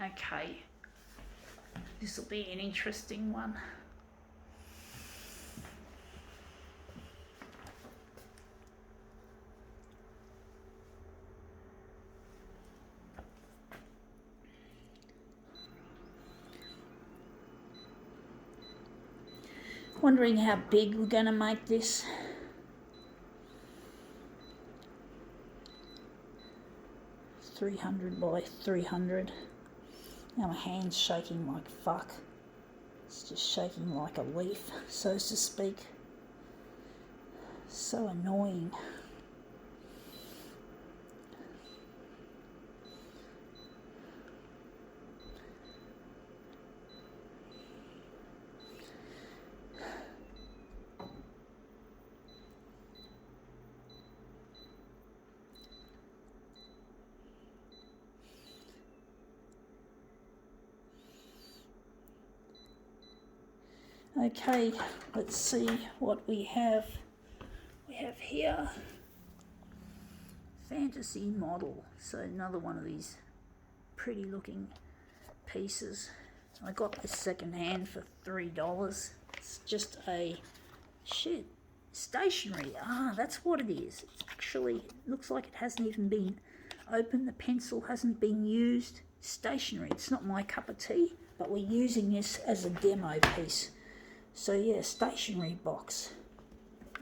Okay, this will be an interesting one. Wondering how big we're going to make this. $300 by 300. Now my hand's shaking like fuck. It's just shaking like a leaf, so to speak. So annoying. Okay, let's see what we have. We have here fantasy model. So another one of these pretty looking pieces. I got this second hand for $3. It's just a stationery. That's what it is. It's actually looks like it hasn't even been opened. The pencil hasn't been used. Stationery. It's not my cup of tea, but we're using this as a demo piece. So yeah, stationery box.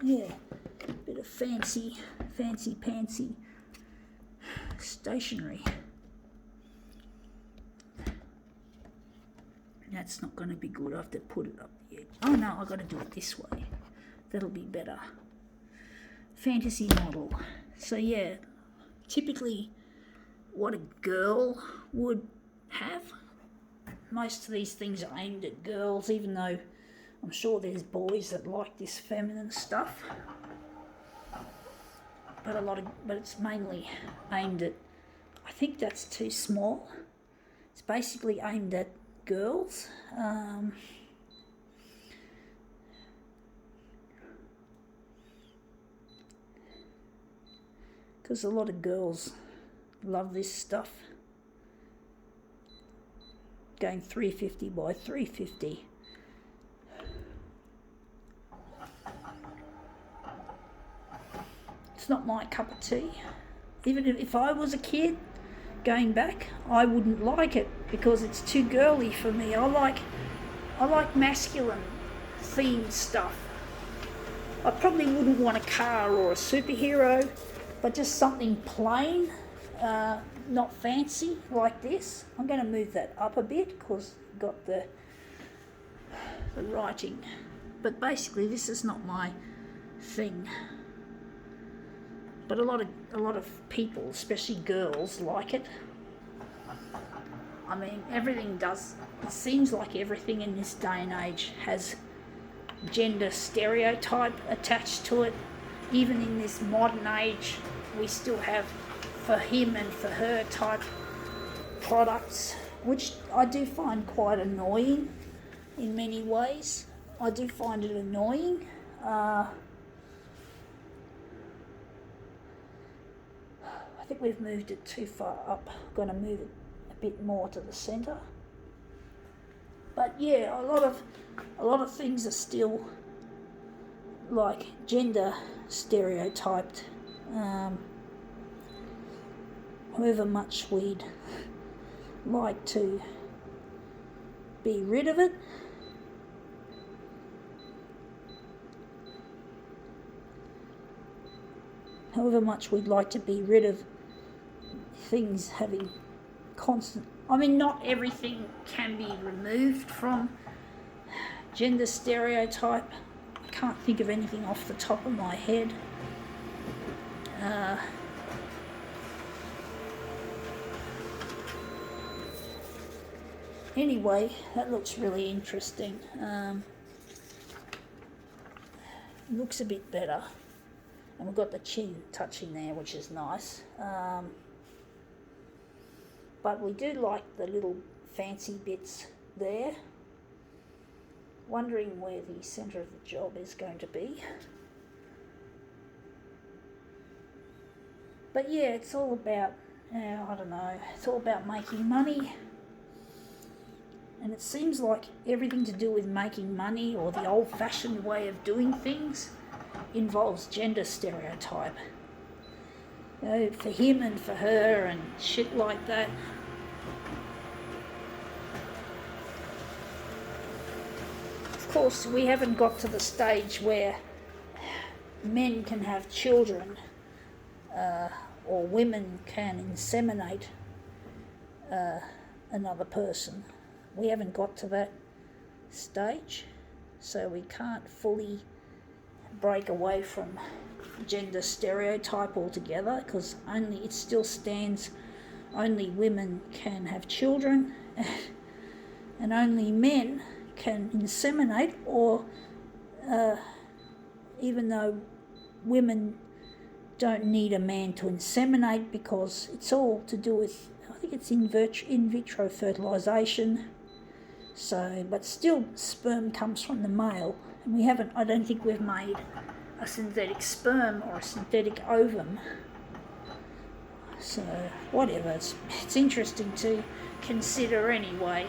Yeah, bit of fancy pantsy stationery. That's not going to be good. I have to put it up the edge. Oh no, I've got to do it this way. That'll be better. Fantasy model. So yeah, typically what a girl would have. Most of these things are aimed at girls, even though I'm sure there's boys that like this feminine stuff. But it's mainly aimed at, I think that's too small. It's basically aimed at girls. Because a lot of girls love this stuff. Going 350 by 350. It's not my cup of tea. Even if I was a kid going back, I wouldn't like it because it's too girly for me. I like masculine themed stuff. I probably wouldn't want a car or a superhero, but just something plain, not fancy like this. I'm going to move that up a bit because I've got the writing. But basically this is not my thing. But a lot of people, especially girls, like it. I mean, everything does. It seems like everything in this day and age has gender stereotype attached to it. Even in this modern age, we still have for him and for her type products, which I do find quite annoying in many ways. I do find it annoying. I think we've moved it too far up. I'm going to move it a bit more to the centre. But yeah, a lot of things are still like gender stereotyped. However much we'd like to be rid of it, however much we'd like to be rid of things having constant. I mean, not everything can be removed from gender stereotype. I can't think of anything off the top of my head. Anyway, that looks really interesting. Looks a bit better. And we've got the chin touching there, which is nice. But we do like the little fancy bits there. Wondering where the centre of the job is going to be. But yeah, it's all about, I don't know, it's all about making money. And it seems like everything to do with making money or the old-fashioned way of doing things involves gender stereotype. You know, for him and for her and shit like that. Of course, we haven't got to the stage where men can have children or women can inseminate another person. We haven't got to that stage, so we can't fully break away from gender stereotype altogether, because it still stands only women can have children and only men can inseminate, or even though women don't need a man to inseminate, because it's all to do with, I think it's in vitro fertilisation. So, but still sperm comes from the male, and I don't think we've made a synthetic sperm or a synthetic ovum. So, whatever, it's interesting to consider anyway.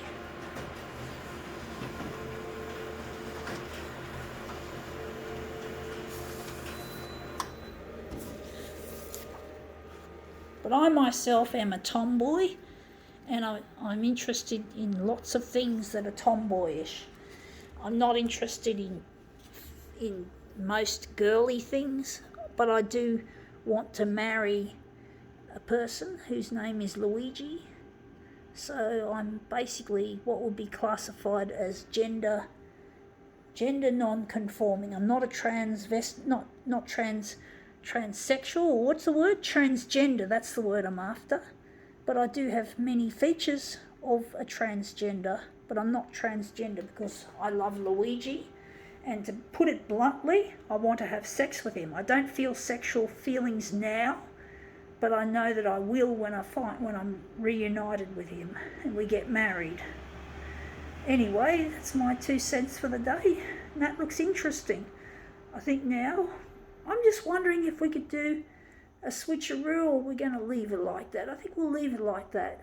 But I myself am a tomboy, and I'm interested in lots of things that are tomboyish. I'm not interested in most girly things, but I do want to marry a person whose name is Luigi. So I'm basically what would be classified as gender non-conforming. I'm not a transsexual, or what's the word? Transgender, that's the word I'm after. But I do have many features of a transgender, but I'm not transgender because I love Luigi. And to put it bluntly, I want to have sex with him. I don't feel sexual feelings now, but I know that I will when I'm reunited with him and we get married. Anyway, that's my 2 cents for the day. And that looks interesting. I think now, I'm just wondering if we could do a switcheroo, or we're going to leave it like that. I think we'll leave it like that.